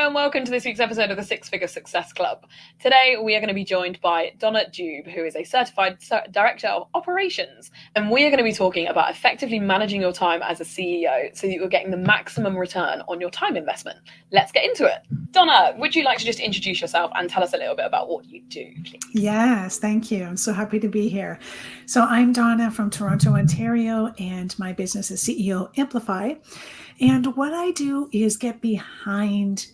Hello and welcome to this week's episode of the Six Figure Success Club. Today we are going to be joined by Donna Dube, who is a certified director of operations, and we are going to be talking about effectively managing your time as a CEO so that you're getting the maximum return on your time investment. Let's get into it. Donna, would you like to just introduce yourself and tell us a little bit about what you do, please? Yes, thank you. I'm so happy to be here. So I'm Donna from Toronto, Ontario, and my business is CEO Amplify. And what I do is get behind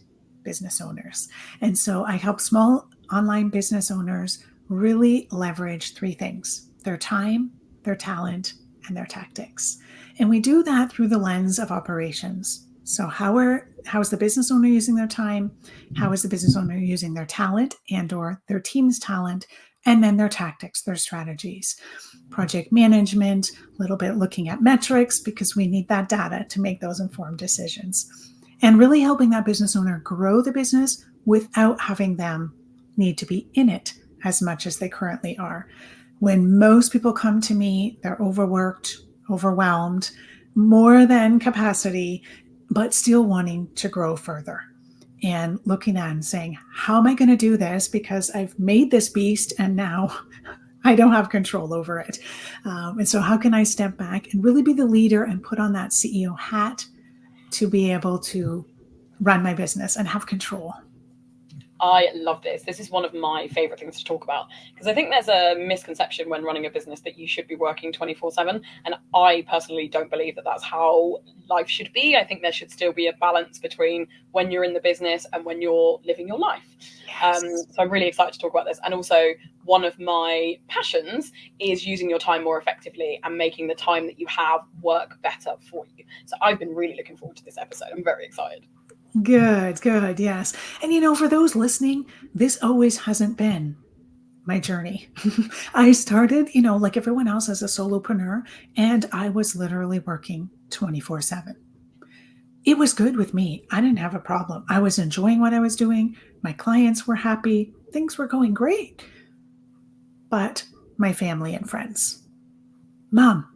business owners. And so I help small online business owners really leverage three things: their time, their talent, and their tactics. And we do that through the lens of operations. So how is the business owner using their time? How is the business owner using their talent and or their team's talent? And then their tactics, their strategies, project management, a little bit looking at metrics because we need that data to make those informed decisions. And really helping that business owner grow the business without having them need to be in it as much as they currently are. When most people come to me, they're overworked, overwhelmed, more than capacity, but still wanting to grow further. And looking at and saying, how am I going to do this? Because I've made this beast and now I don't have control over it. And so how can I step back and really be the leader and put on that CEO hat to be able to run my business and have control? I love this. This is one of my favorite things to talk about because I think there's a misconception when running a business that you should be working 24/7. And I personally don't believe that that's how life should be. I think there should still be a balance between when you're in the business and when you're living your life. Yes. So I'm really excited to talk about this. And also one of my passions is using your time more effectively and making the time that you have work better for you. So I've been really looking forward to this episode. I'm very excited. Good, yes. And for those listening, this always hasn't been my journey. I started, like everyone else, as a solopreneur, and I was literally working 24/7. It was good with me. I didn't have a problem. I was enjoying what I was doing. My clients were happy. Things were going great. But my family and friends, Mom,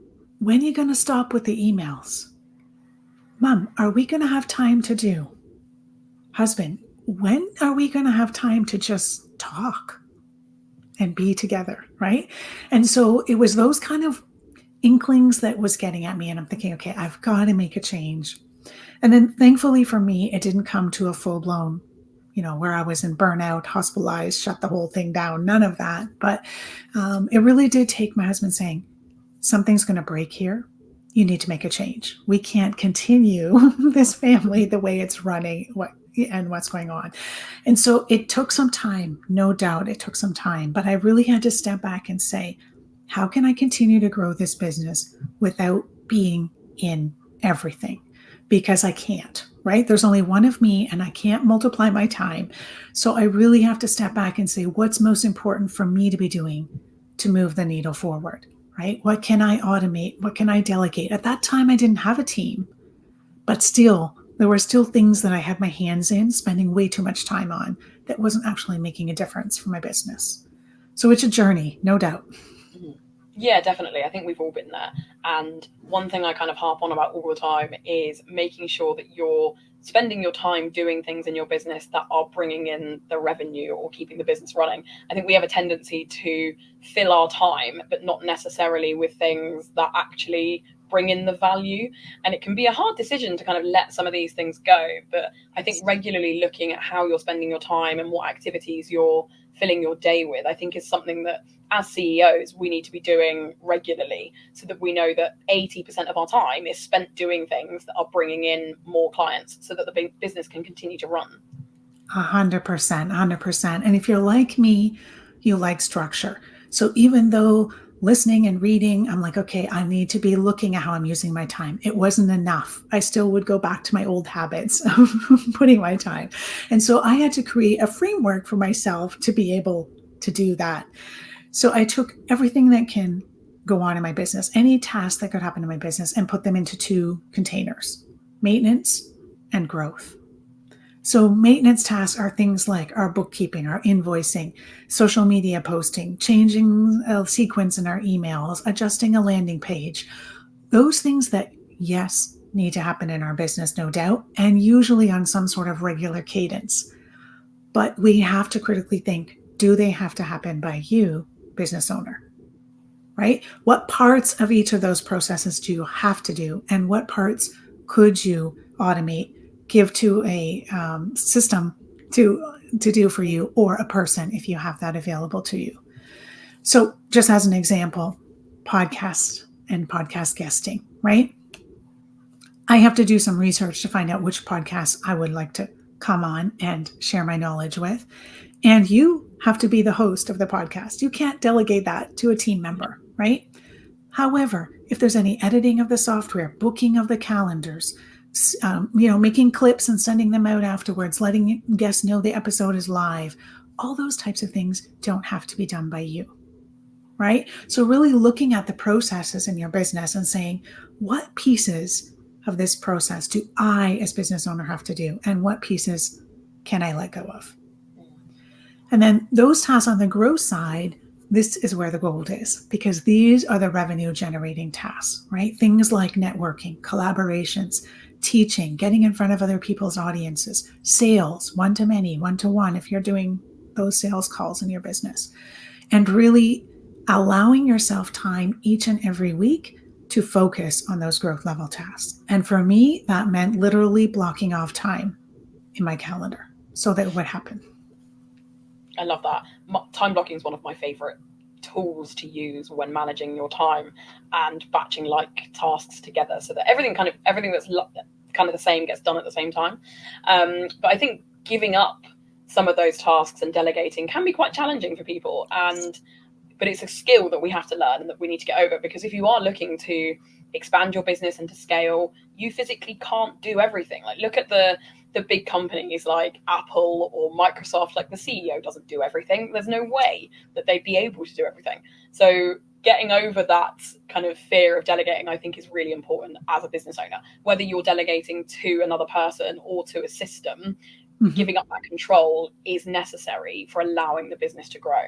when are you going to stop with the emails? Mom, are we going to have time to do? Husband, when are we going to have time to just talk and be together, right? And so it was those kind of inklings that was getting at me. And I'm thinking, okay, I've got to make a change. And then thankfully for me, it didn't come to a full-blown, where I was in burnout, hospitalized, shut the whole thing down, none of that. But it really did take my husband saying, something's going to break here. You need to make a change. We can't continue this family the way it's running and what's going on. And so it took some time, no doubt it took some time, but I really had to step back and say, how can I continue to grow this business without being in everything? Because I can't, right? There's only one of me and I can't multiply my time. So I really have to step back and say, what's most important for me to be doing to move the needle forward, right? What can I automate? What can I delegate? At that time, I didn't have a team, but still, there were still things that I had my hands in, spending way too much time on that wasn't actually making a difference for my business. So it's a journey, no doubt. Yeah, definitely. I think we've all been there. And one thing I kind of harp on about all the time is making sure that you're spending your time doing things in your business that are bringing in the revenue or keeping the business running. I think we have a tendency to fill our time, but not necessarily with things that actually bring in the value. And it can be a hard decision to kind of let some of these things go. But I think regularly looking at how you're spending your time and what activities you're filling your day with, I think is something that as CEOs, we need to be doing regularly so that we know that 80% of our time is spent doing things that are bringing in more clients so that the business can continue to run. 100%. And if you're like me, you like structure. So even though listening and reading, I'm like, okay, I need to be looking at how I'm using my time. It wasn't enough. I still would go back to my old habits of putting my time. And so I had to create a framework for myself to be able to do that. So I took everything that can go on in my business, any task that could happen in my business, and put them into two containers: maintenance and growth. So maintenance tasks are things like our bookkeeping, our invoicing, social media posting, changing a sequence in our emails, adjusting a landing page. Those things that, yes, need to happen in our business, no doubt, and usually on some sort of regular cadence. But we have to critically think, do they have to happen by you, business owner? Right? What parts of each of those processes do you have to do? And what parts could you automate, give to a system to do for you, or a person if you have that available to you? So just as an example, podcasts and podcast guesting, right? I have to do some research to find out which podcasts I would like to come on and share my knowledge with. And you have to be the host of the podcast. You can't delegate that to a team member, right? However, if there's any editing of the software, booking of the calendars, making clips and sending them out afterwards, letting guests know the episode is live, all those types of things don't have to be done by you, right? So really looking at the processes in your business and saying, what pieces of this process do I as business owner have to do? And what pieces can I let go of? And then those tasks on the growth side, this is where the gold is, because these are the revenue generating tasks, right? Things like networking, collaborations, teaching, getting in front of other people's audiences, sales, one-to-many, one-to-one, if you're doing those sales calls in your business, and really allowing yourself time each and every week to focus on those growth level tasks. And for me, that meant literally blocking off time in my calendar so that it would happen. I love that. Time blocking is one of my favorite tools to use when managing your time and batching like tasks together so that everything that's kind of the same gets done at the same time. But I think giving up some of those tasks and delegating can be quite challenging for people. But it's a skill that we have to learn and that we need to get over, because if you are looking to expand your business and to scale, you physically can't do everything. Like, look at the big companies like Apple or Microsoft. Like, the CEO doesn't do everything. There's no way that they'd be able to do everything. So getting over that kind of fear of delegating, I think, is really important as a business owner. Whether you're delegating to another person or to a system, giving up that control is necessary for allowing the business to grow.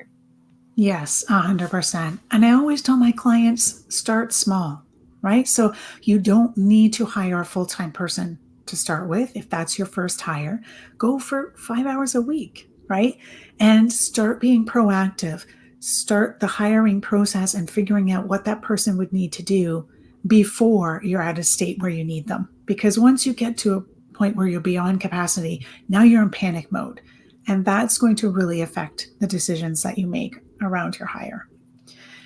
Yes, 100%. And I always tell my clients, start small, right? So you don't need to hire a full-time person to start with. If that's your first hire, go for 5 hours a week, right? And start being proactive. Start the hiring process and figuring out what that person would need to do before you're at a state where you need them. Because once you get to a point where you're beyond capacity, now you're in panic mode. And that's going to really affect the decisions that you make around your hire.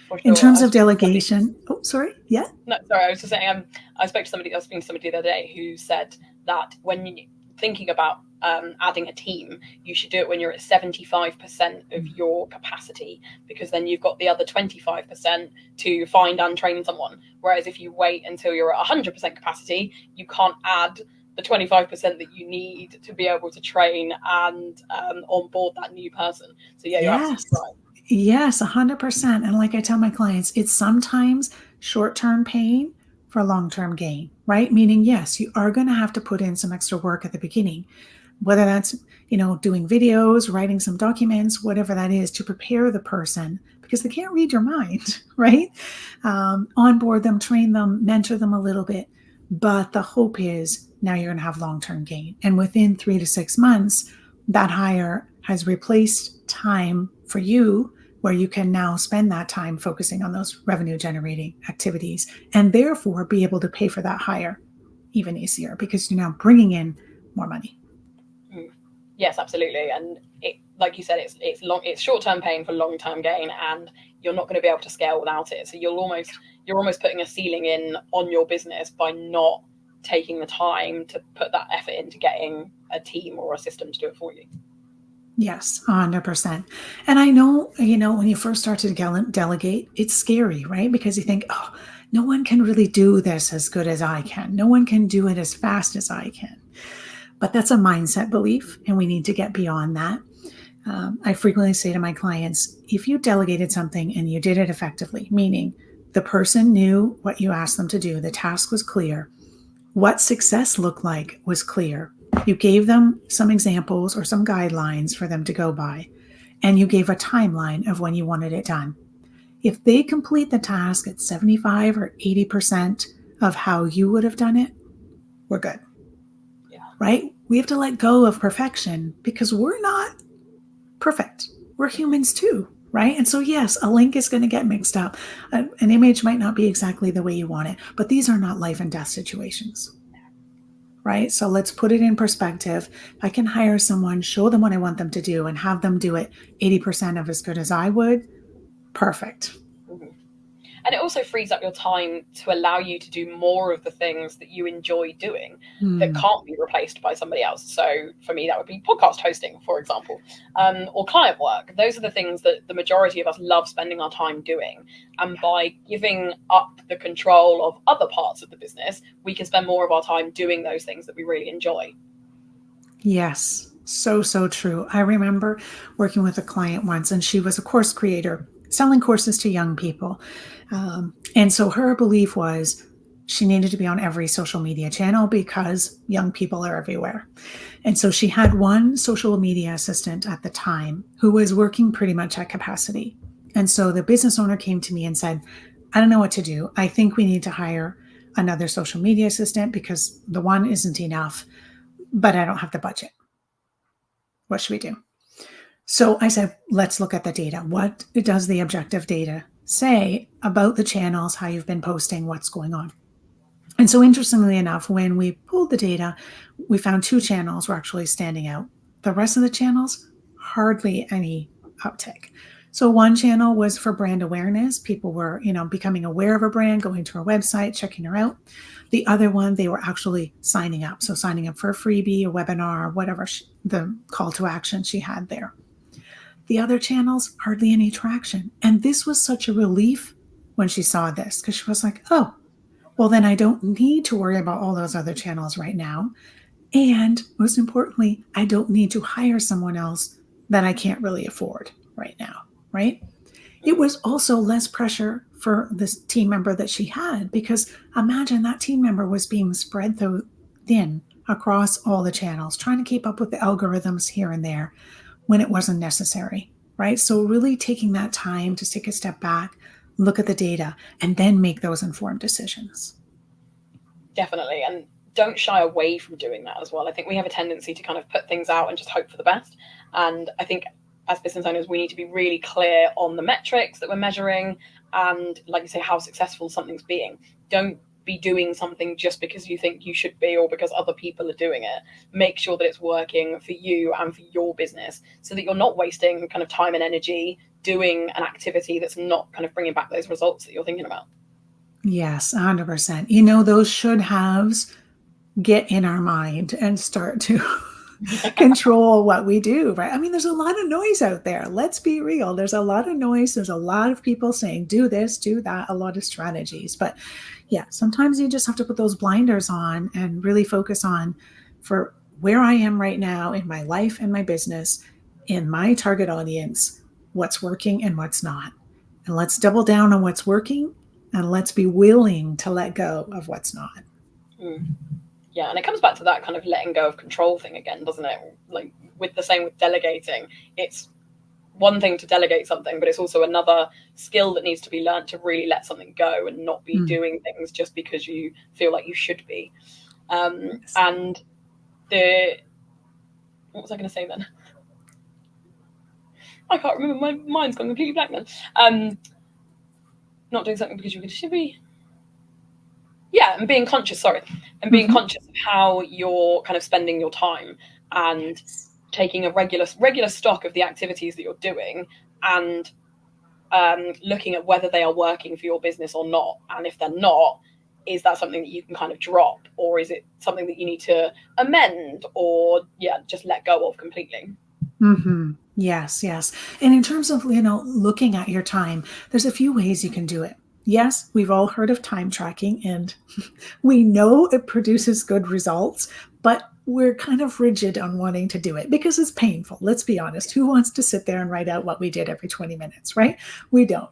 Sure. In terms of delegation, oh, sorry, yeah? No, sorry, I was just saying, I was speaking to somebody the other day who said that when you're thinking about adding a team, you should do it when you're at 75% of your capacity, because then you've got the other 25% to find and train someone. Whereas if you wait until you're at 100% capacity, you can't add the 25% that you need to be able to train and onboard that new person. So yeah, you're absolutely right. Yes, 100%. And like I tell my clients, it's sometimes short-term pain for long-term gain, right? Meaning, yes, you are going to have to put in some extra work at the beginning, whether that's, doing videos, writing some documents, whatever that is, to prepare the person, because they can't read your mind, right? Onboard them, train them, mentor them a little bit. But the hope is now you're going to have long-term gain. And within 3 to 6 months, that hire has replaced time for you, where you can now spend that time focusing on those revenue generating activities and therefore be able to pay for that hire even easier because you're now bringing in more money. Yes, absolutely. And like you said, it's short-term pain for long-term gain, and you're not going to be able to scale without it. So you're almost putting a ceiling in on your business by not taking the time to put that effort into getting a team or a system to do it for you. Yes, 100%. And I know, when you first start to delegate, it's scary, right? Because you think, oh, no one can really do this as good as I can. No one can do it as fast as I can. But that's a mindset belief, and we need to get beyond that. I frequently say to my clients, if you delegated something and you did it effectively, meaning the person knew what you asked them to do, the task was clear, what success looked like was clear, you gave them some examples or some guidelines for them to go by, and you gave a timeline of when you wanted it done. If they complete the task at 75 or 80% of how you would have done it, we're good, Yeah. right? We have to let go of perfection because we're not perfect. We're humans too, right? And so, yes, a link is going to get mixed up. An image might not be exactly the way you want it, but these are not life and death situations, right? So let's put it in perspective. If I can hire someone, show them what I want them to do, and have them do it 80% of as good as I would, perfect. Mhm. And it also frees up your time to allow you to do more of the things that you enjoy doing that Hmm. can't be replaced by somebody else. So for me, that would be podcast hosting, for example, or client work. Those are the things that the majority of us love spending our time doing. And by giving up the control of other parts of the business, we can spend more of our time doing those things that we really enjoy. Yes, so, so true. I remember working with a client once, and she was a course creator selling courses to young people. And so her belief was she needed to be on every social media channel because young people are everywhere. And so she had one social media assistant at the time who was working pretty much at capacity. And so the business owner came to me and said, I don't know what to do. I think we need to hire another social media assistant because the one isn't enough, but I don't have the budget. What should we do? So I said, let's look at the data. What does the objective data say about the channels, how you've been posting, what's going on? And so, interestingly enough, when we pulled the data, we found two channels were actually standing out. The rest of the channels, hardly any uptick. So, one channel was for brand awareness. People were, becoming aware of a brand, going to our website, checking her out. The other one, they were actually signing up. So, signing up for a freebie, a webinar, whatever the call to action she had there. The other channels, hardly any traction. And this was such a relief when she saw this because she was like, oh, well, then I don't need to worry about all those other channels right now. And most importantly, I don't need to hire someone else that I can't really afford right now, right? It Mm. was also less pressure for this team member that she had because imagine that team member was being spread thin across all the channels, trying to keep up with the algorithms here and there when it wasn't necessary, right? So, really taking that time to take a step back, look at the data, and then make those informed decisions. Definitely. And don't shy away from doing that as well. I think we have a tendency to kind of put things out and just hope for the best. And I think as business owners, we need to be really clear on the metrics that we're measuring and, like you say, how successful something's being. Don't be doing something just because you think you should be or because other people are doing it. Make sure that it's working for you and for your business so that you're not wasting kind of time and energy doing an activity that's not kind of bringing back those results that you're thinking about. Yes, 100%. Those should haves get in our mind and start to control what we do, right? I mean, there's a lot of noise out there. Let's be real. There's a lot of noise. There's a lot of people saying, do this, do that, a lot of strategies. But yeah, sometimes you just have to put those blinders on and really focus on for where I am right now in my life and my business, in my target audience, what's working and what's not. And let's double down on what's working and let's be willing to let go of what's not. Mm. Yeah, and it comes back to that kind of letting go of control thing again, doesn't it? Like with the same with delegating, it's one thing to delegate something, but it's also another skill that needs to be learned to really let something go and not be Mm. doing things just because you feel like you should be. Yes. And the what was I going to say then? I can't remember. My mind's gone completely blank then. Not doing something because you should be. Yeah, and being conscious. Sorry, and being Mhm. conscious of how you're kind of spending your time and Yes. taking a regular stock of the activities that you're doing and looking at whether they are working for your business or not, and if they're not, is that something that you can kind of drop, or is it something that you need to amend, or yeah, just let go of completely? Mm-hmm. Yes, yes. And in terms of, looking at your time, there's a few ways you can do it. Yes, we've all heard of time tracking and we know it produces good results, but we're kind of rigid on wanting to do it because it's painful. Let's be honest. Who wants to sit there and write out what we did every 20 minutes, right? We don't.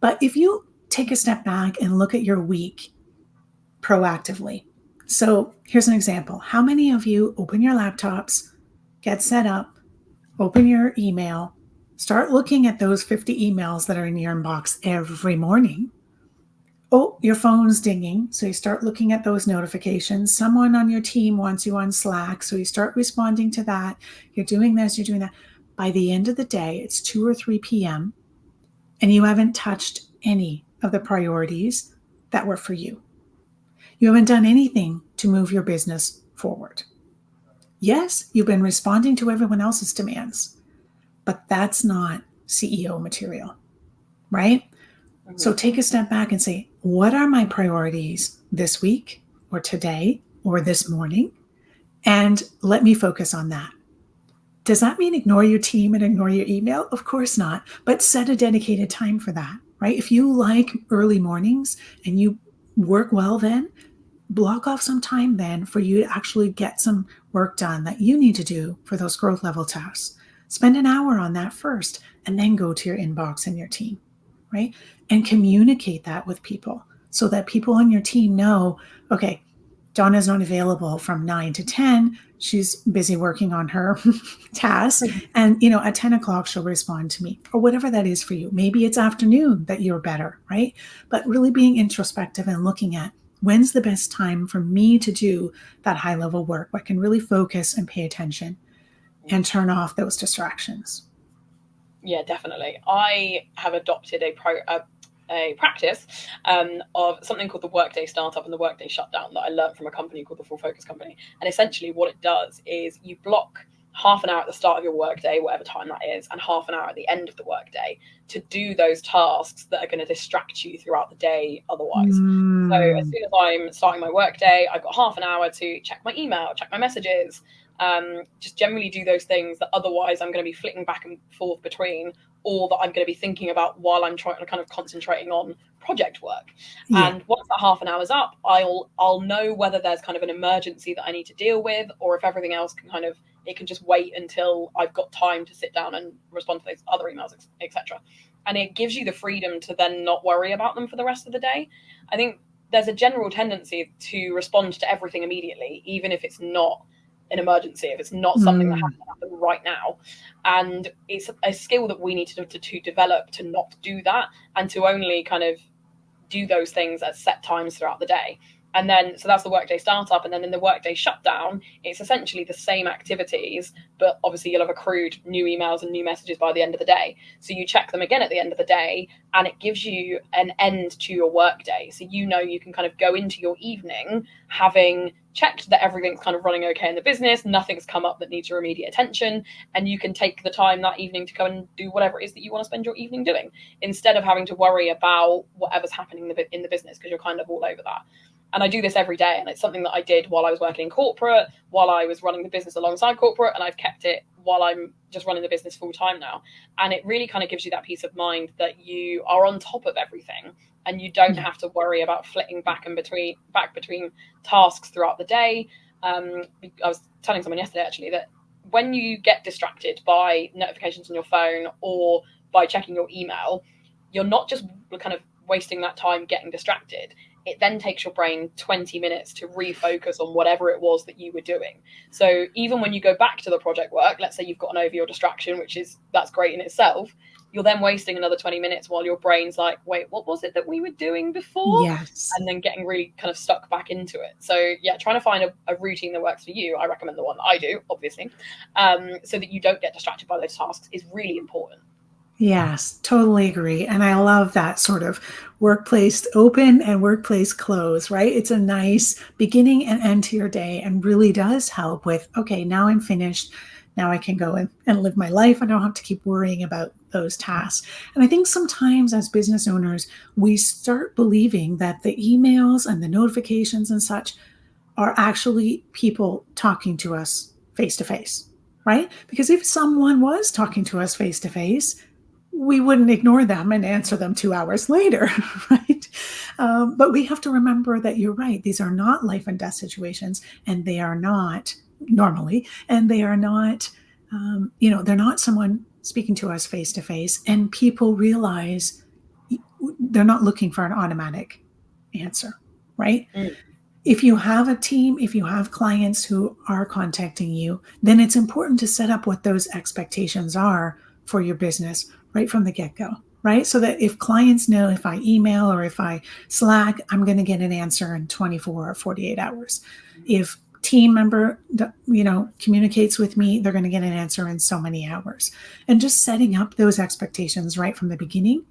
But if you take a step back and look at your week proactively. So here's an example. How many of you open your laptops, get set up, open your email, start looking at those 50 emails that are in your inbox every morning? Oh, your phone's dinging. So you start looking at those notifications. Someone on your team wants you on Slack. So you start responding to that. You're doing this, you're doing that. By the end of the day, it's 2 or 3 p.m., and you haven't touched any of the priorities that were for you. You haven't done anything to move your business forward. Yes, you've been responding to everyone else's demands, but that's not CEO material, right? So Mhm. take a step back and say, what are my priorities this week or today or this morning? And let me focus on that. Does that mean ignore your team and ignore your email? Of course not, but set a dedicated time for that, right? If you like early mornings and you work well then, block off some time then for you to actually get some work done that you need to do for those growth level tasks. Spend an hour on that first and then go to your inbox and your team, right? And communicate that with people so that people on your team know, okay, Donna's not available from 9 to 10. She's busy working on her tasks. And, at 10 o'clock, she'll respond to me or whatever that is for you. Maybe it's afternoon that you're better, right? But really being introspective and looking at when's the best time for me to do that high level work where I can really focus and pay attention and turn off those distractions. Yeah, definitely. I have adopted a practice of something called the Workday Startup and the Workday Shutdown that I learned from a company called the Full Focus Company. And essentially, what it does is you block half an hour at the start of your workday, whatever time that is, and half an hour at the end of the workday to do those tasks that are going to distract you throughout the day otherwise. So as Mm, soon as I'm starting my workday, I've got half an hour to check my email, check my messages, just generally do those things that otherwise I'm going to be flicking back and forth between, or that I'm going to be thinking about while I'm trying to kind of concentrating on project work. yeah. And once that half an hour's up, I'll know whether there's kind of an emergency that I need to deal with, or if everything else can kind of it can just wait until I've got time to sit down and respond to those other emails, etc. And it gives you the freedom to then not worry about them for the rest of the day. I think there's a general tendency to respond to everything immediately, even if it's not an emergency, if it's not something that has Mm, to happen right now. And it's a skill that we need to develop to not do that and to only kind of do those things at set times throughout the day. And then, so that's the workday startup. And then in the workday shutdown, it's essentially the same activities, but obviously you'll have accrued new emails and new messages by the end of the day. So you check them again at the end of the day, and it gives you an end to your workday. So you can kind of go into your evening having checked that everything's kind of running okay in the business, nothing's come up that needs your immediate attention, and you can take the time that evening to go and do whatever it is that you want to spend your evening doing, instead of having to worry about whatever's happening in the business, because you're kind of all over that. And I do this every day, and it's something that I did while I was working in corporate, while I was running the business alongside corporate, and I've kept it while I'm just running the business full time now. And it really kind of gives you that peace of mind that you are on top of everything, and you don't yeah. have to worry about flitting back between tasks throughout the day. I was telling someone yesterday actually that when you get distracted by notifications on your phone or by checking your email, you're not just kind of wasting that time getting distracted. It then takes your brain 20 minutes to refocus on whatever it was that you were doing. So even when you go back to the project work, let's say you've gotten over your distraction, that's great in itself, you're then wasting another 20 minutes while your brain's like, wait, what was it that we were doing before? Yes. And then getting really kind of stuck back into it. So yeah, trying to find a routine that works for you. I recommend the one that I do, obviously, so that you don't get distracted by those tasks is really important. Yes, totally agree. And I love that sort of workplace open and workplace close, right? It's a nice beginning and end to your day and really does help with, okay, now I'm finished. Now I can go and live my life. I don't have to keep worrying about those tasks. And I think sometimes as business owners, we start believing that the emails and the notifications and such are actually people talking to us face to face, right? Because if someone was talking to us face to face, we wouldn't ignore them and answer them 2 hours later, right? But we have to remember that you're right. These are not life and death situations, and they are not normally, and they are not, they're not someone speaking to us face to face. And people realize they're not looking for an automatic answer, right? Mm. If you have a team, if you have clients who are contacting you, then it's important to set up what those expectations are for your business right from the get go. right? So that if clients know if I email or if I Slack, I'm going to get an answer in 24 or 48 hours. If team member, communicates with me, they're going to get an answer in so many hours. And just setting up those expectations right from the beginning,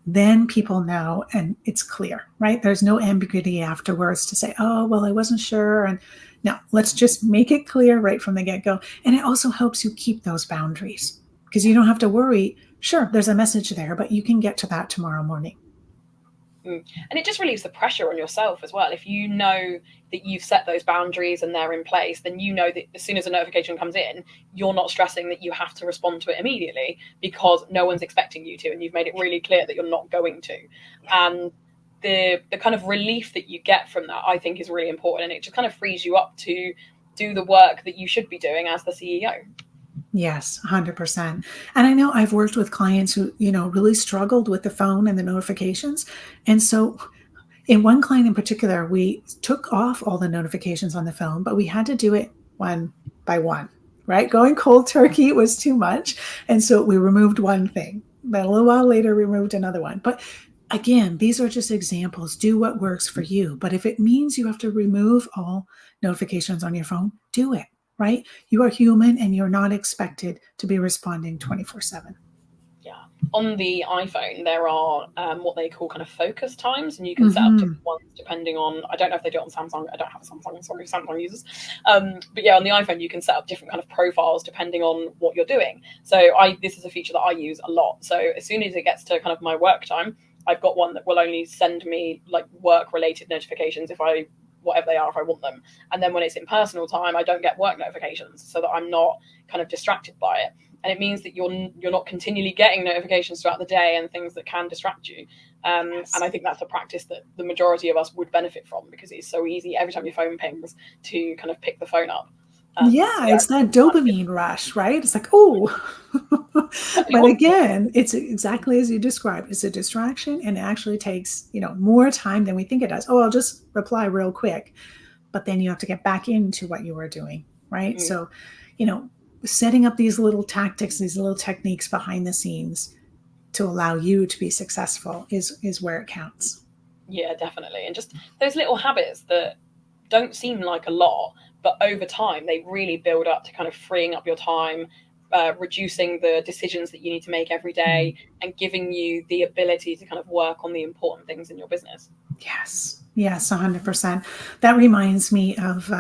then people know and it's clear, right? There's no ambiguity afterwards to say, oh, well, I wasn't sure. And no, let's just make it clear right from the get-go. And it also helps you keep those boundaries because you don't have to worry. Sure, there's a message there, but you can get to that tomorrow morning. And it just relieves the pressure on yourself as well. If you know that you've set those boundaries and they're in place, then you know that as soon as a notification comes in, you're not stressing that you have to respond to it immediately because no one's expecting you to, and you've made it really clear that you're not going to. And the kind of relief that you get from that, I think, is really important, and it just kind of frees you up to do the work that you should be doing as the CEO. Yes, 100%. And I know I've worked with clients who, really struggled with the phone and the notifications. And so in one client in particular, we took off all the notifications on the phone, but we had to do it one by one, right? Going cold turkey was too much. And so we removed one thing. But a little while later, we removed another one. But again, these are just examples. Do what works for you. But if it means you have to remove all notifications on your phone, do it, right? You are human and you're not expected to be responding 24/7. Yeah. On the iPhone, there are what they call kind of focus times, and you can set up different ones depending on. I don't know if they do it on Samsung. I don't have a Samsung. Sorry, Samsung users. But yeah, on the iPhone, you can set up different kind of profiles depending on what you're doing. So this is a feature that I use a lot. So as soon as it gets to kind of my work time, I've got one that will only send me like work related notifications whatever they are, if I want them. And then when it's in personal time, I don't get work notifications so that I'm not kind of distracted by it. And it means that you're not continually getting notifications throughout the day and things that can distract you. Yes. And I think that's a practice that the majority of us would benefit from because it's so easy every time your phone pings to kind of pick the phone up. Yeah, it's that dopamine rush, right? It's like, oh, but again, it's exactly as you described. It's a distraction and it actually takes, more time than we think it does. Oh, I'll just reply real quick. But then you have to get back into what you were doing, right? So, setting up these little tactics, these little techniques behind the scenes to allow you to be successful is where it counts. Yeah, definitely. And just those little habits that don't seem like a lot, but over time they really build up to kind of freeing up your time, reducing the decisions that you need to make every day, and giving you the ability to kind of work on the important things in your business. Yes, 100%. That reminds me of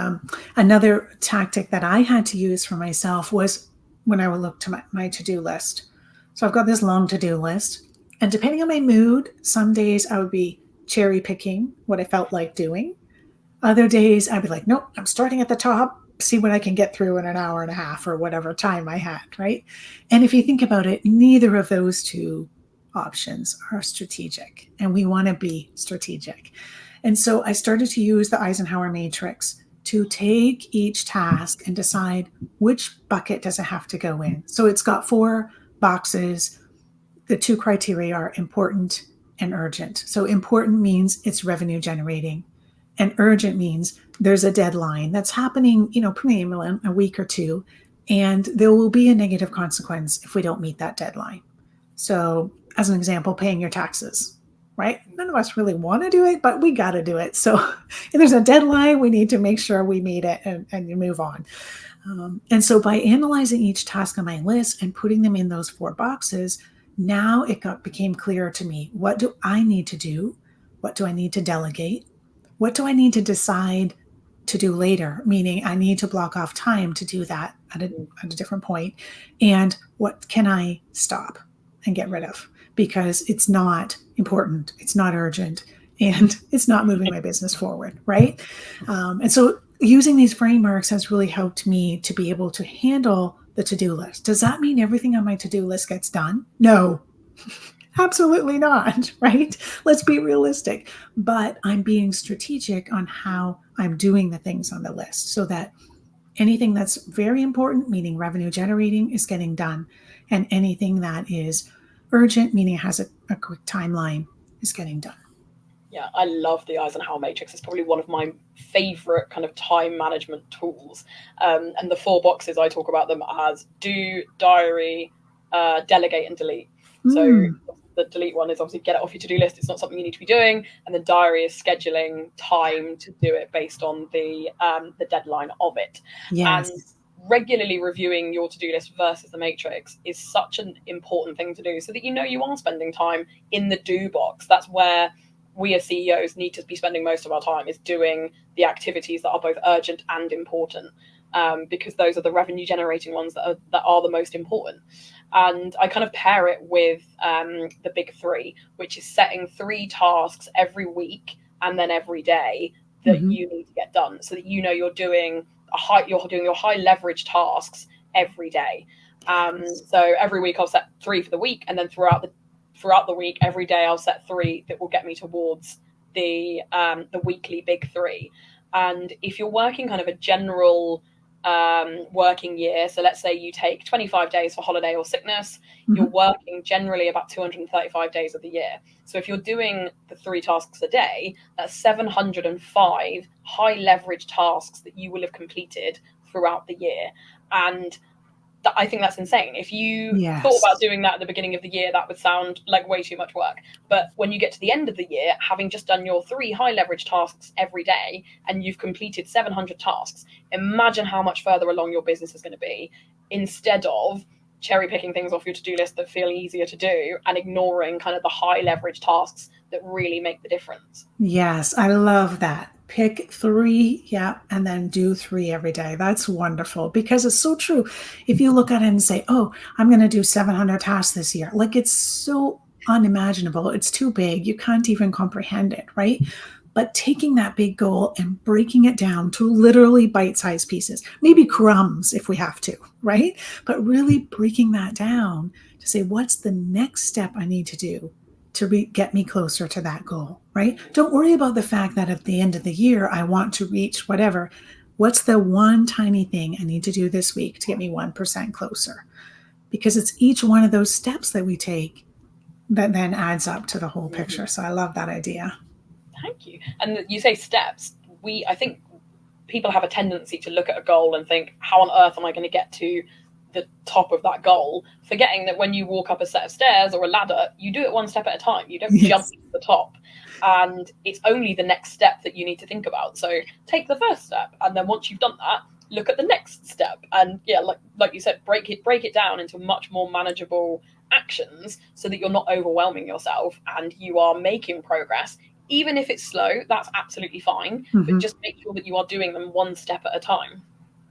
another tactic that I had to use for myself was when I would look to my to-do list. So I've got this long to-do list, and depending on my mood, some days I would be cherry picking what I felt like doing. Other days I'd be like, nope, I'm starting at the top, see what I can get through in an hour and a half or whatever time I had, right? And if you think about it, neither of those two options are strategic, and we want to be strategic. And so I started to use the Eisenhower matrix to take each task and decide which bucket does it have to go in. So it's got 4 boxes. The 2 criteria are important and urgent. So important means it's revenue generating, and urgent means there's a deadline that's happening, pretty imminent, a week or 2, and there will be a negative consequence if we don't meet that deadline. So as an example, paying your taxes, right? None of us really want to do it, but we got to do it. So if there's a deadline, we need to make sure we meet it and you move on. And so by analyzing each task on my list and putting them in those 4 boxes, now it became clear to me, what do I need to do? What do I need to delegate? What do I need to decide to do later? Meaning I need to block off time to do that at a different point. And what can I stop and get rid of? Because it's not important, it's not urgent, and it's not moving my business forward, right? And so using these frameworks has really helped me to be able to handle the to-do list. Does that mean everything on my to-do list gets done? No. Absolutely not, right? Let's be realistic. But I'm being strategic on how I'm doing the things on the list so that anything that's very important, meaning revenue generating, is getting done. And anything that is urgent, meaning it has a quick timeline, is getting done. Yeah, I love the Eisenhower matrix. It's probably one of my favorite kind of time management tools. And the 4 boxes, I talk about them as do, diary, delegate, and delete. So the delete one is obviously get it off your to-do list. It's not something you need to be doing. And the diary is scheduling time to do it based on the deadline of it. And Yes. regularly reviewing your to-do list versus the matrix is such an important thing to do, so that you know you are spending time in the do box. That's where we as CEOs need to be spending most of our time, is doing the activities that are both urgent and important, because those are the revenue generating ones that are the most important. And I kind of pair it with the big three, which is setting 3 tasks every week and then every day that Hmm. you need to get done, so that you know you're doing your high leverage tasks every day. So every week I'll set 3 for the week, and then throughout the week, every day I'll set 3 that will get me towards the weekly big three. And if you're working kind of a general working year, so let's say you take 25 days for holiday or sickness, you're Hmm. working generally about 235 days of the year. So if you're doing the 3 tasks a day, that's 705 high leverage tasks that you will have completed throughout the year. And I think that's insane. If you thought about Yes. doing that at the beginning of the year, that would sound like way too much work. But when you get to the end of the year, having just done your 3 high leverage tasks every day and you've completed 700 tasks, imagine how much further along your business is going to be, instead of cherry picking things off your to do list that feel easier to do and ignoring kind of the high leverage tasks that really make the difference. Yes, I love that. Pick 3, yeah, and then do 3 every day. That's wonderful because it's so true. If you look at it and say, "Oh, I'm going to do 700 tasks this year," like it's so unimaginable. It's too big. You can't even comprehend it, right? But taking that big goal and breaking it down to literally bite-sized pieces, maybe crumbs if we have to, right? But really breaking that down to say, what's the next step I need to do to get me closer to that goal, right? Don't worry about the fact that at the end of the year, I want to reach whatever. What's the one tiny thing I need to do this week to get me 1% closer? Because it's each one of those steps that we take that then adds up to the whole picture. Mm-hmm. So I love that idea. Thank you. And you say steps. I think people have a tendency to look at a goal and think, how on earth am I going to get to the top of that goal? Forgetting that when you walk up a set of stairs or a ladder, you do it one step at a time. You don't jump Yes. to the top. And it's only the next step that you need to think about. So take the first step. And then once you've done that, look at the next step. And yeah, like you said, break it down into much more manageable actions, so that you're not overwhelming yourself and you are making progress. Even if it's slow, that's absolutely fine, but Mm-hmm. just make sure that you are doing them one step at a time.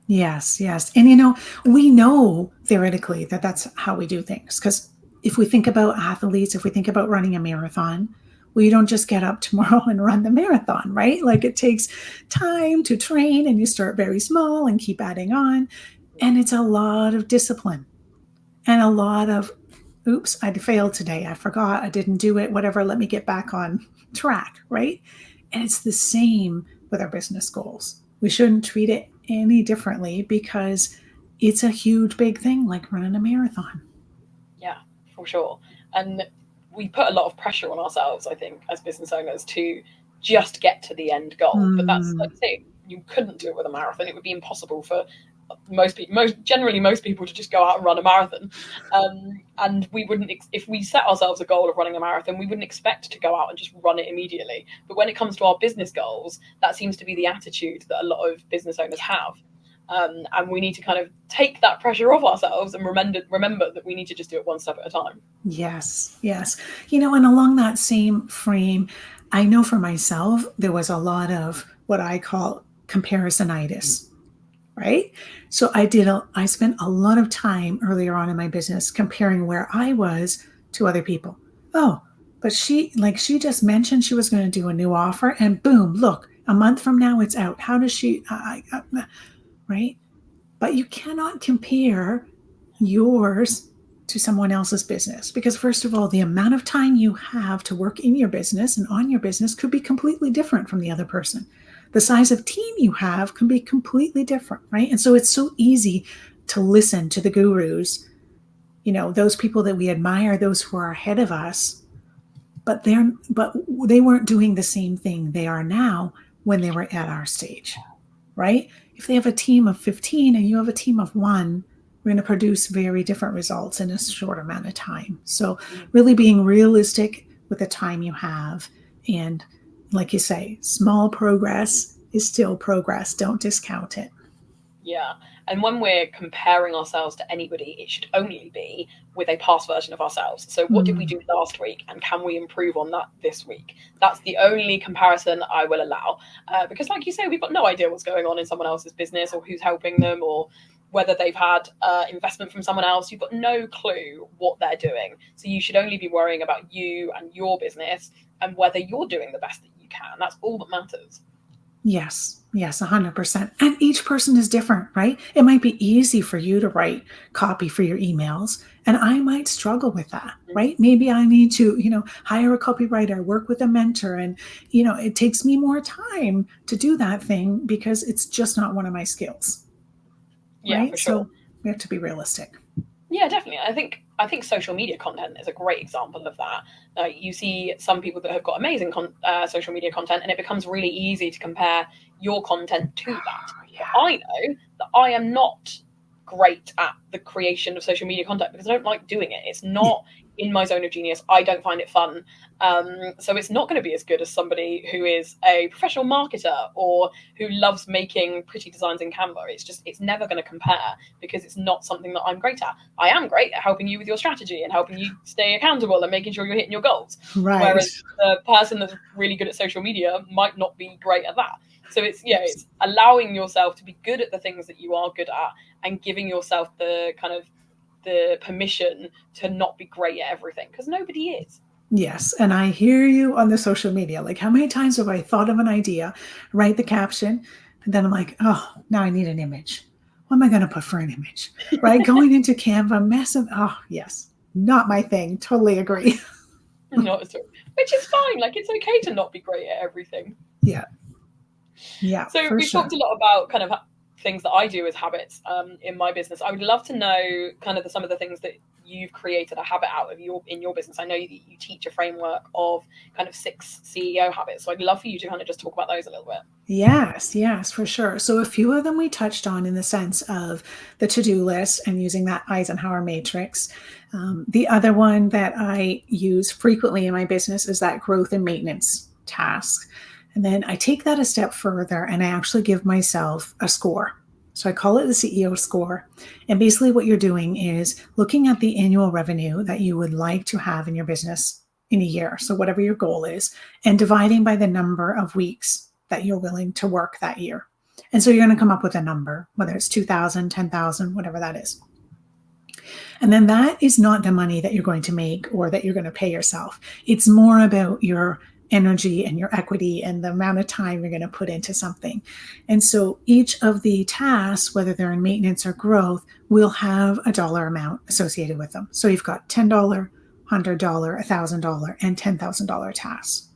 Yes, yes. And we know theoretically that that's how we do things. Because if we think about athletes, if we think about running a marathon, we don't just get up tomorrow and run the marathon, right? Like it takes time to train and you start very small and keep adding on. And it's a lot of discipline and a lot of, oops, I failed today. I forgot. I didn't do it. Whatever. Let me get back on track, right? And it's the same with our business goals. We shouldn't treat it any differently because it's a huge, big thing like running a marathon. Yeah, for sure. And we put a lot of pressure on ourselves, I think, as business owners to just get to the end goal. But that's, like Mm, you say, you couldn't do it with a marathon. It would be impossible for most people, most people, to just go out and run a marathon. And we wouldn't, if we set ourselves a goal of running a marathon, we wouldn't expect to go out and just run it immediately. But when it comes to our business goals, that seems to be the attitude that a lot of business owners have. And we need to kind of take that pressure off ourselves and remember that we need to just do it one step at a time. yes, yes. And along that same frame, I know for myself, there was a lot of what I call comparisonitis, right? So I spent a lot of time earlier on in my business comparing where I was to other people. Oh, but she just mentioned she was going to do a new offer and boom, look, a month from now it's out. How does she, right? But you cannot compare yours to someone else's business because first of all, the amount of time you have to work in your business and on your business could be completely different from the other person. The size of team you have can be completely different, right? And so it's so easy to listen to the gurus, those people that we admire, those who are ahead of us, but they weren't doing the same thing they are now when they were at our stage, right? If they have a team of 15 and you have a team of 1, we're going to produce very different results in a short amount of time. So really being realistic with the time you have. And like you say, small progress is still progress. Don't discount it. Yeah. And when we're comparing ourselves to anybody, it should only be with a past version of ourselves. So, what did we do last week, and can we improve on that this week? That's the only comparison I will allow. Because, like you say, we've got no idea what's going on in someone else's business or who's helping them or whether they've had investment from someone else. You've got no clue what they're doing. So, you should only be worrying about you and your business and whether you're doing the best that you can. That's all that matters. Yes, 100%. And each person is different, right? It might be easy for you to write copy for your emails, and I might struggle with that, right? Maybe I need to, hire a copywriter, work with a mentor, and, it takes me more time to do that thing because it's just not one of my skills, Yeah, right? for sure. So we have to be realistic. Yeah, definitely. I think social media content is a great example of that. You see some people that have got amazing social media content, and it becomes really easy to compare your content to that. Yeah. But I know that I am not great at the creation of social media content because I don't like doing it. It's not in my zone of genius. I don't find it fun. So it's not going to be as good as somebody who is a professional marketer or who loves making pretty designs in Canva. It's never going to compare because it's not something that I'm great at. I am great at helping you with your strategy and helping you stay accountable and making sure you're hitting your goals. Right. Whereas the person that's really good at social media might not be great at that. So it's allowing yourself to be good at the things that you are good at and giving yourself the permission to not be great at everything, because nobody is. Yes. And I hear you on the social media. Like, how many times have I thought of an idea, write the caption, and then I'm like, oh, now I need an image. What am I going to put for an image? Right? Going into Canva, massive. Oh, yes. Not my thing. Totally agree. Not at all. Which is fine. Like, it's okay to not be great at everything. Yeah. Yeah. So we've talked a lot about kind of things that I do as habits in my business. I would love to know kind of some of the things that you've created a habit out of in your business. I know that you teach a framework of kind of 6 CEO habits. So I'd love for you to kind of just talk about those a little bit. Yes, for sure. So a few of them we touched on in the sense of the to-do list and using that Eisenhower matrix. The other one that I use frequently in my business is that growth and maintenance task. And then I take that a step further and I actually give myself a score. So I call it the CEO score. And basically what you're doing is looking at the annual revenue that you would like to have in your business in a year. So whatever your goal is, and dividing by the number of weeks that you're willing to work that year. And so you're going to come up with a number, whether it's 2,000, 10,000, whatever that is. And then that is not the money that you're going to make or that you're going to pay yourself. It's more about your energy and your equity and the amount of time you're going to put into something. And so each of the tasks, whether they're in maintenance or growth, will have a dollar amount associated with them. So you've got $10, $100, $1,000, and $10,000 tasks.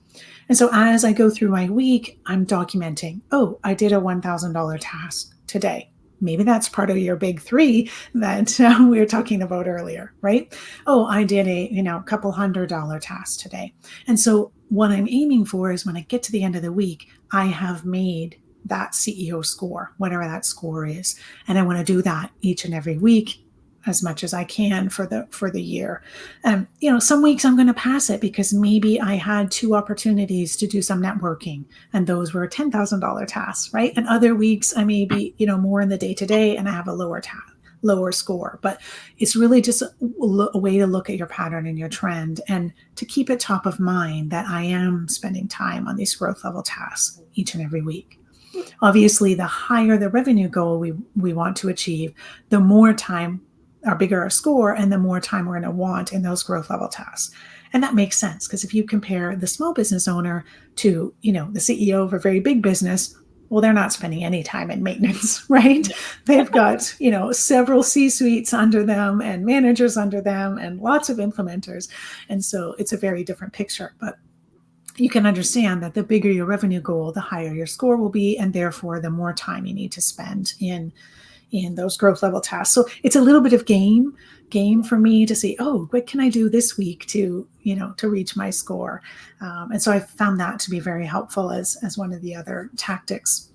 And so as I go through my week, I'm documenting, oh, I did a $1,000 task today. Maybe that's part of your big 3 that we were talking about earlier, right? Oh, I did a couple $100 task today. And so what I'm aiming for is when I get to the end of the week, I have made that CEO score, whatever that score is. And I want to do that each and every week as much as I can for the year. Some weeks I'm going to pass it because maybe I had 2 opportunities to do some networking and those were $10,000 tasks, right? And other weeks I may be, more in the day-to-day and I have a lower score. But it's really just a way to look at your pattern and your trend and to keep it top of mind that I am spending time on these growth level tasks each and every week. Obviously, the higher the revenue goal we want to achieve, the more time or bigger our score and the more time we're going to want in those growth level tasks. And that makes sense because if you compare the small business owner to, the CEO of a very big business, well, they're not spending any time in maintenance, right? They've got, several C-suites under them and managers under them and lots of implementers. And so it's a very different picture. But you can understand that the bigger your revenue goal, the higher your score will be. And therefore, the more time you need to spend in those growth level tasks. So it's a little bit of game for me to see, oh, what can I do this week to reach my score? And so I found that to be very helpful as one of the other tactics.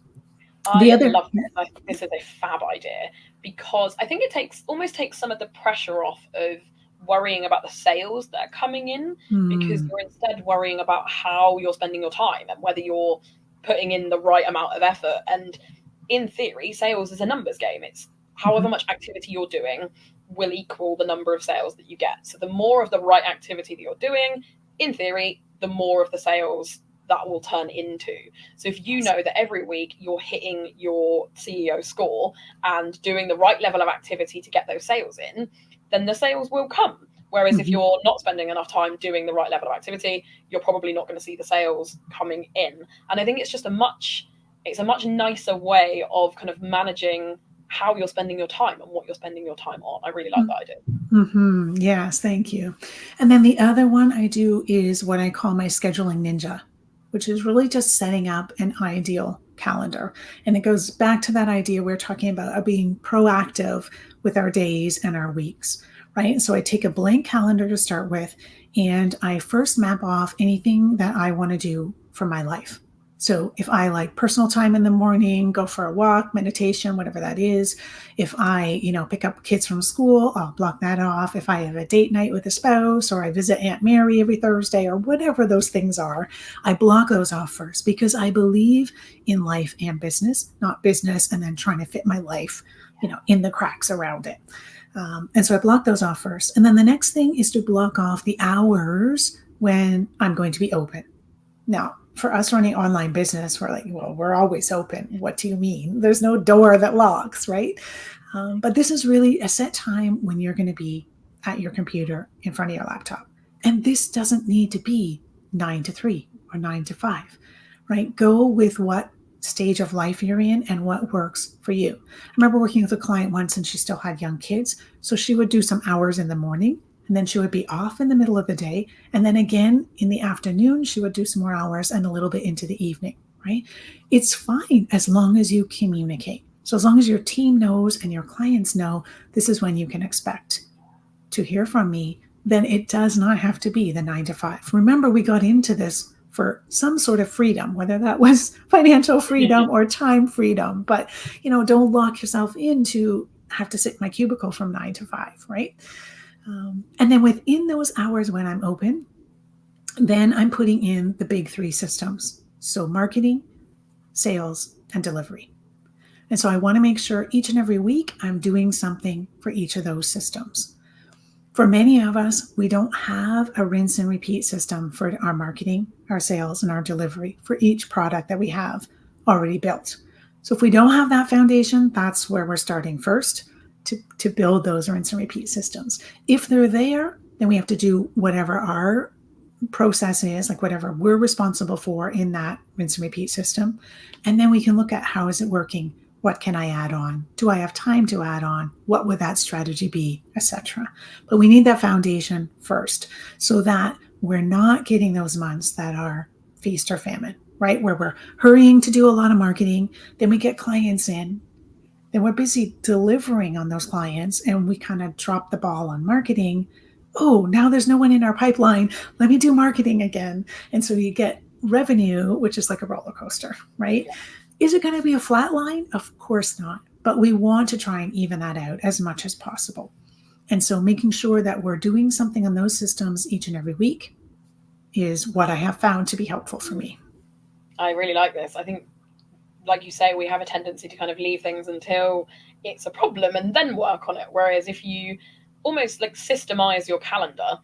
The I other, love this. I think this is a fab idea because I think it almost takes some of the pressure off of worrying about the sales that are coming in, because hmm, you're instead worrying about how you're spending your time and whether you're putting in the right amount of effort. And in theory, sales is a numbers game. It's however mhm, much activity you're doing will equal the number of sales that you get. So the more of the right activity that you're doing, in theory, the more of the sales that will turn into. So if you yes. know that every week you're hitting your CEO score and doing the right level of activity to get those sales in, then the sales will come. Whereas if Mhm. you're not spending enough time doing the right level of activity, you're probably not going to see the sales coming in. And I think it's a much nicer way of kind of managing how you're spending your time and what you're spending your time on. I really like that idea. Mhm. Yes, thank you. And then the other one I do is what I call my scheduling ninja, which is really just setting up an ideal calendar. And it goes back to that idea we are talking about of being proactive with our days and our weeks, right? So I take a blank calendar to start with, and I first map off anything that I want to do for my life. So if I like personal time in the morning, go for a walk, meditation, whatever that is, if I, pick up kids from school, I'll block that off. If I have a date night with a spouse, or I visit Aunt Mary every Thursday, or whatever those things are, I block those off first because I believe in life and business, not business and then trying to fit my life, in the cracks around it. And so I block those off first. And then the next thing is to block off the hours when I'm going to be open. Now, for us running online business, we're like, well, we're always open. What do you mean? There's no door that locks, right? But this is really a set time when you're going to be at your computer in front of your laptop. And this doesn't need to be 9 to 3 or 9 to 5, right? Go with what stage of life you're in and what works for you. I remember working with a client once and she still had young kids. So she would do some hours in the morning and then she would be off in the middle of the day. And then again in the afternoon, she would do some more hours and a little bit into the evening, right? It's fine as long as you communicate. So as long as your team knows and your clients know this is when you can expect to hear from me, then it does not have to be the 9 to 5. Remember, we got into this for some sort of freedom, whether that was financial freedom or time freedom. But, don't lock yourself into have to sit in my cubicle from 9 to 5, right? And then within those hours when I'm open, then I'm putting in the big three systems. So marketing, sales, and delivery. And so I want to make sure each and every week I'm doing something for each of those systems. For many of us, we don't have a rinse and repeat system for our marketing, our sales, and our delivery for each product that we have already built. So if we don't have that foundation, that's where we're starting first to build those rinse and repeat systems. If they're there, then we have to do whatever our process is, like whatever we're responsible for in that rinse and repeat system. And then we can look at how is it working? What can I add on? Do I have time to add on? What would that strategy be, etc.? But we need that foundation first so that we're not getting those months that are feast or famine, right? Where we're hurrying to do a lot of marketing, then we get clients in, then we're busy delivering on those clients and we kind of drop the ball on marketing. Oh, now there's no one in our pipeline. Let me do marketing again. And so you get revenue, which is like a roller coaster, right? Yeah. Is it going to be a flat line? Of course not. But we want to try and even that out as much as possible. And so making sure that we're doing something on those systems each and every week is what I have found to be helpful for me. I really like this. I think, like you say, we have a tendency to kind of leave things until it's a problem and then work on it. Whereas if you almost like systemize your calendar,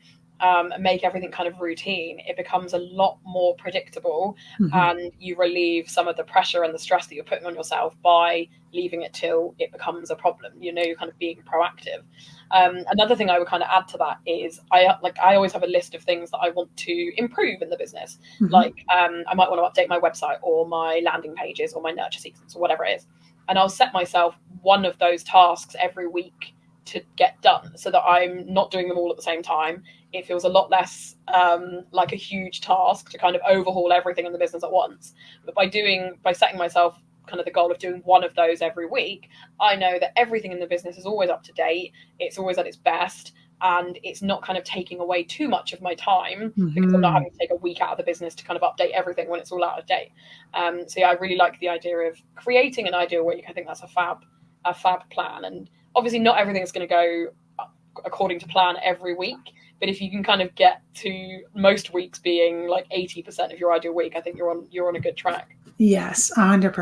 and make everything kind of routine, it becomes a lot more predictable, Mm-hmm. and you relieve some of the pressure and the stress that you're putting on yourself by leaving it till it becomes a problem. You're kind of being proactive. Another thing I would kind of add to that is I always have a list of things that I want to improve in the business. Mm-hmm. Like I might want to update my website or my landing pages or my nurture sequence or whatever it is, and I'll set myself one of those tasks every week to get done so that I'm not doing them all at the same time. It feels a lot less like a huge task to kind of overhaul everything in the business at once. But by setting myself kind of the goal of doing one of those every week, I know that everything in the business is always up to date. It's always at its best. and it's not kind of taking away too much of my time because I'm not Mm-hmm. having to take a week out of the business to kind of update everything when it's all out of date. So yeah, I really like the idea of creating an ideal week. I think that's a fab plan, and obviously not everything is going to go according to plan every week. But if you can kind of get to most weeks being like 80% of your ideal week, I think you're on a good track. Yes, 100%,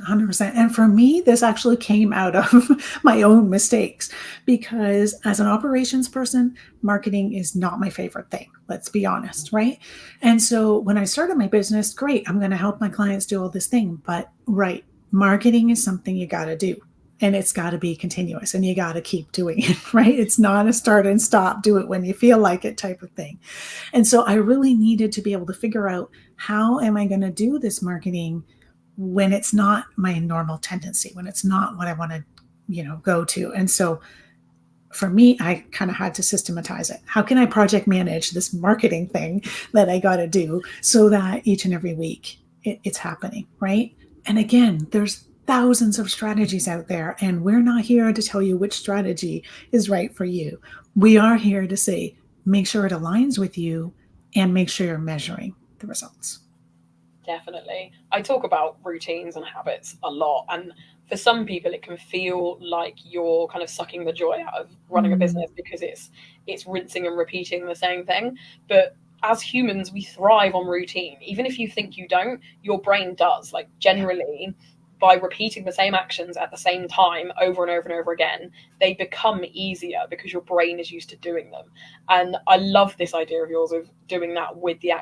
100%. And for me, this actually came out of my own mistakes because as an operations person, marketing is not my favorite thing. Let's be honest, right? And so when I started my business, great, I'm going to help my clients do all this thing. But right, marketing is something you got to do. And it's got to be continuous and you got to keep doing it, right? It's not a start and stop, do it when you feel like it type of thing. And so I really needed to be able to figure out how am I going to do this marketing when it's not my normal tendency, when it's not what I want to, go to. And so for me, I kind of had to systematize it. How can I project manage this marketing thing that I got to do so that each and every week it's happening, right? And again, there's thousands of strategies out there, and we're not here to tell you which strategy is right for you. We are here to say, make sure it aligns with you and make sure you're measuring the results. Definitely. I talk about routines and habits a lot. And for some people it can feel like you're kind of sucking the joy out of running a Mm, business because it's rinsing and repeating the same thing. But as humans, we thrive on routine. Even if you think you don't, your brain does. Like yeah. generally by repeating the same actions at the same time over and over and over again, they become easier because your brain is used to doing them. And I love this idea of yours of doing that with the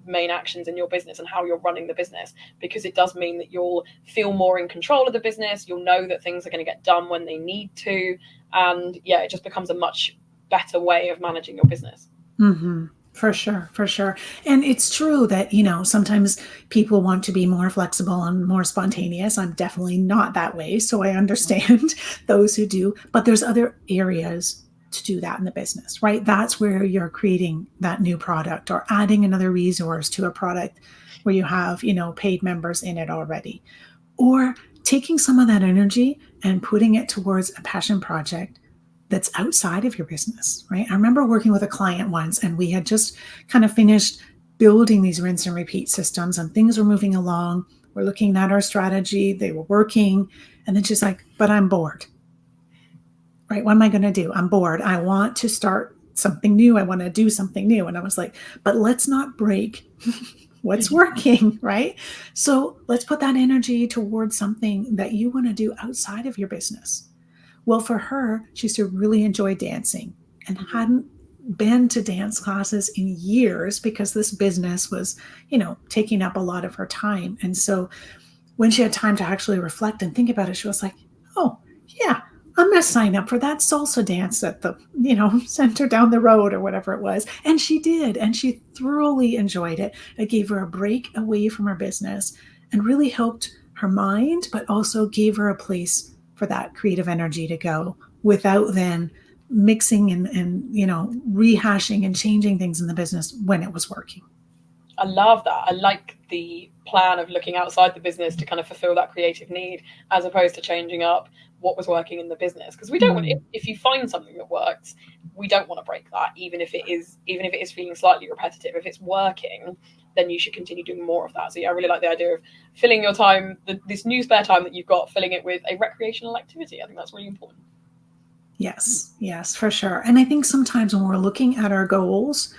main actions in your business and how you're running the business, because it does mean that you'll feel more in control of the business. You'll know that things are going to get done when they need to. And yeah, it just becomes a much better way of managing your business. Hmm. For sure, for sure. And it's true that, sometimes people want to be more flexible and more spontaneous. I'm definitely not that way. So I understand those who do, but there's other areas to do that in the business, right? That's where you're creating that new product or adding another resource to a product where you have, paid members in it already, or taking some of that energy and putting it towards a passion project that's outside of your business, right? I remember working with a client once and we had just kind of finished building these rinse and repeat systems and things were moving along. We're looking at our strategy, they were working. And then she's like, but I'm bored, right? What am I going to do? I'm bored. I want to start something new. I want to do something new. And I was like, but let's not break what's working, right? So let's put that energy towards something that you want to do outside of your business. Well, for her, she used to really enjoy dancing and hadn't been to dance classes in years because this business was, taking up a lot of her time. And so when she had time to actually reflect and think about it, she was like, oh, yeah, I'm going to sign up for that salsa dance at the, center down the road or whatever it was. And she did. And she thoroughly enjoyed it. It gave her a break away from her business and really helped her mind, but also gave her a place for that creative energy to go without then mixing and rehashing and changing things in the business when it was working. I love that. I like the plan of looking outside the business to kind of fulfill that creative need, as opposed to changing up what was working in the business. Because we don't want, Mm, if you find something that works, we don't want to break that, even if it is feeling slightly repetitive. If it's working, then you should continue doing more of that. So yeah, I really like the idea of filling your time, this new spare time that you've got, filling it with a recreational activity. I think that's really important. yes, yes, for sure. And I think sometimes when we're looking at our goals,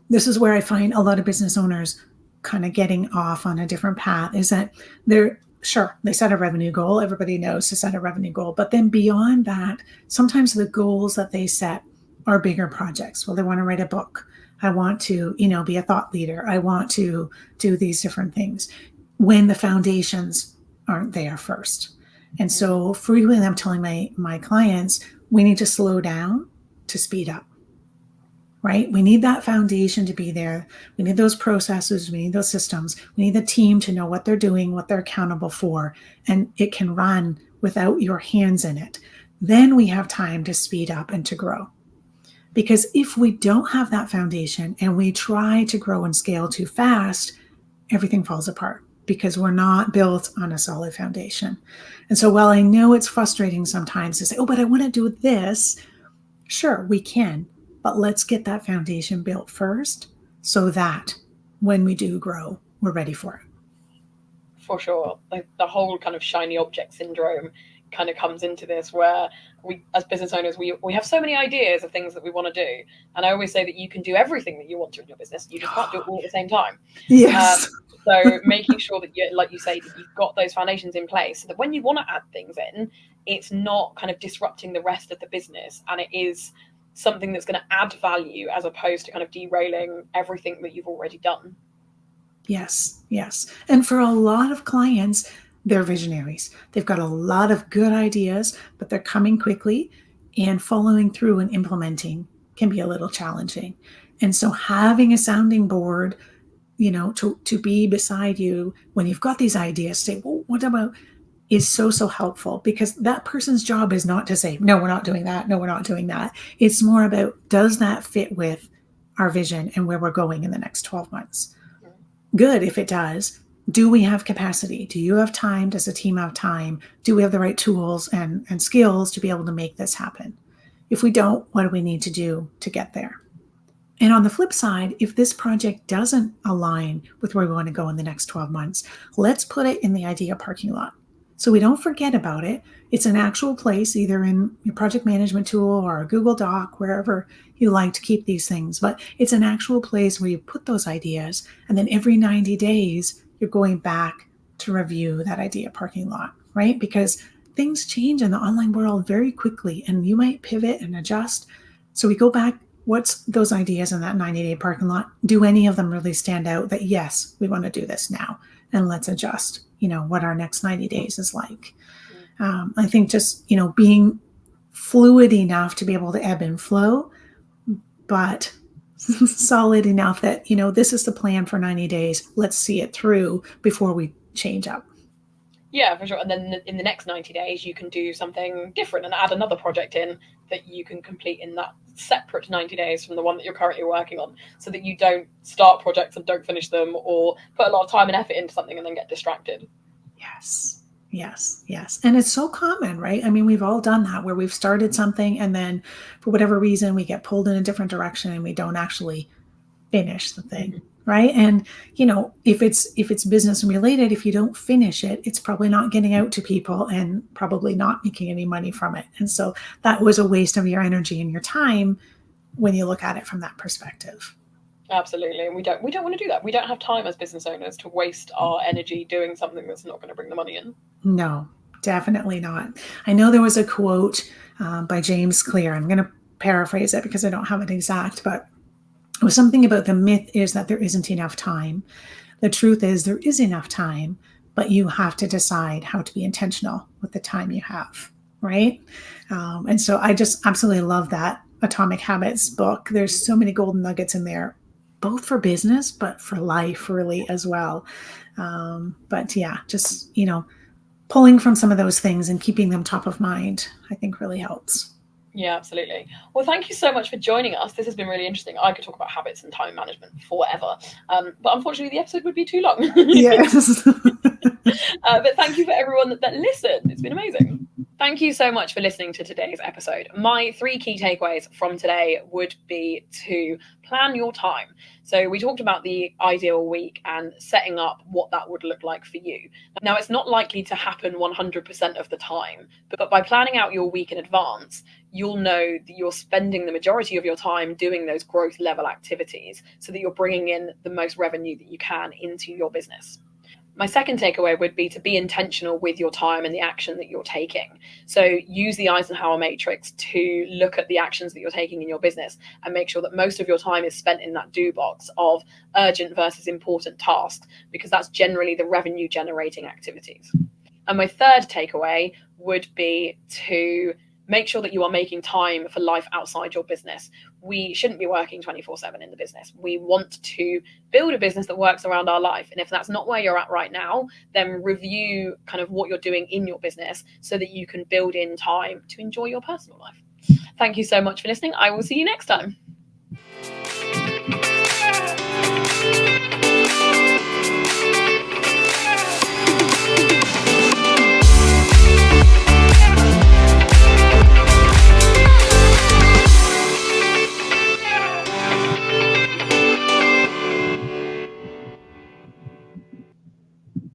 this is where I find a lot of business owners kind of getting off on a different path is that they're sure they set a revenue goal. Everybody knows to set a revenue goal. But then beyond that, sometimes the goals that they set are bigger projects. Well, they want to write a book. I want to, be a thought leader. I want to do these different things when the foundations aren't there first. And Mm. so frequently I'm telling my clients, we need to slow down to speed up, right? We need that foundation to be there. We need those processes. We need those systems. We need the team to know what they're doing, what they're accountable for, and it can run without your hands in it. Then we have time to speed up and to grow. Because if we don't have that foundation and we try to grow and scale too fast, everything falls apart because we're not built on a solid foundation. And so while I know it's frustrating sometimes to say, oh, but I want to do this, sure, we can. but let's get that foundation built first so that when we do grow, we're ready for it. For sure. Like the whole kind of shiny object syndrome kind of comes into this, where we as business owners we have so many ideas of things that we want to do, and I always say that you can do everything that you want to in your business, you just can't do it all at the same time. Yes. So making sure that you, like you say, that you've got those foundations in place so that when you want to add things in, it's not kind of disrupting the rest of the business, and it is something that's going to add value as opposed to kind of derailing everything that you've already done. Yes, yes. And for a lot of clients, they're visionaries. They've got a lot of good ideas, but they're coming quickly, and following through and implementing can be a little challenging. And so having a sounding board, to be beside you when you've got these ideas, say, well, what about, is so, so helpful, because that person's job is not to say, no, we're not doing that. No, we're not doing that. It's more about, does that fit with our vision and where we're going in the next 12 months? Good if it does. Do we have capacity? Do you have time? Does the team have time? Do we have the right tools and skills to be able to make this happen? If we don't, what do we need to do to get there? And on the flip side, if this project doesn't align with where we want to go in the next 12 months, let's put it in the idea parking lot. So we don't forget about it. It's an actual place, either in your project management tool or a Google Doc, wherever you like to keep these things. But it's an actual place where you put those ideas, and then every 90 days, you're going back to review that idea parking lot, right? Because things change in the online world very quickly, and you might pivot and adjust. So we go back. What's those ideas in that 90-day parking lot? Do any of them really stand out that, yes, we want to do this now, and let's adjust, what our next 90 days is like. I think just, being fluid enough to be able to ebb and flow, but solid enough that, this is the plan for 90 days. Let's see it through before we change up. Yeah, for sure. And then in the next 90 days, you can do something different and add another project in that you can complete in that separate 90 days from the one that you're currently working on, so that you don't start projects and don't finish them, or put a lot of time and effort into something and then get distracted. Yes. Yes. Yes. And it's so common, right? I mean, we've all done that, where we've started something and then for whatever reason, we get pulled in a different direction and we don't actually finish the thing. Mm-hmm. Right. And, if it's business related, if you don't finish it, it's probably not getting out to people and probably not making any money from it. And so that was a waste of your energy and your time when you look at it from that perspective. Absolutely. And we don't want to do that. We don't have time as business owners to waste our energy doing something that's not going to bring the money in. No, definitely not. I know there was a quote by James Clear. I'm going to paraphrase it because I don't have it exact, but it was something about, the myth is that there isn't enough time. The truth is there is enough time, but you have to decide how to be intentional with the time you have, right? And so I just absolutely love that Atomic Habits book. There's so many golden nuggets in there, both for business, but for life really as well. But yeah, just, pulling from some of those things and keeping them top of mind, I think really helps. Yeah, absolutely. Well, thank you so much for joining us. This has been really interesting. I could talk about habits and time management forever, but unfortunately the episode would be too long. Yes. But thank you for everyone that listened. It's been amazing. Thank you so much for listening to today's episode. My 3 key takeaways from today would be to plan your time. So we talked about the ideal week and setting up what that would look like for you. Now, it's not likely to happen 100% of the time, but by planning out your week in advance, you'll know that you're spending the majority of your time doing those growth level activities so that you're bringing in the most revenue that you can into your business. My second takeaway would be to be intentional with your time and the action that you're taking. So use the Eisenhower matrix to look at the actions that you're taking in your business and make sure that most of your time is spent in that do box of urgent versus important tasks, because that's generally the revenue generating activities. And my third takeaway would be to make sure that you are making time for life outside your business. We shouldn't be working 24/7 in the business. We want to build a business that works around our life. And if that's not where you're at right now, then review kind of what you're doing in your business so that you can build in time to enjoy your personal life. Thank you so much for listening. I will see you next time.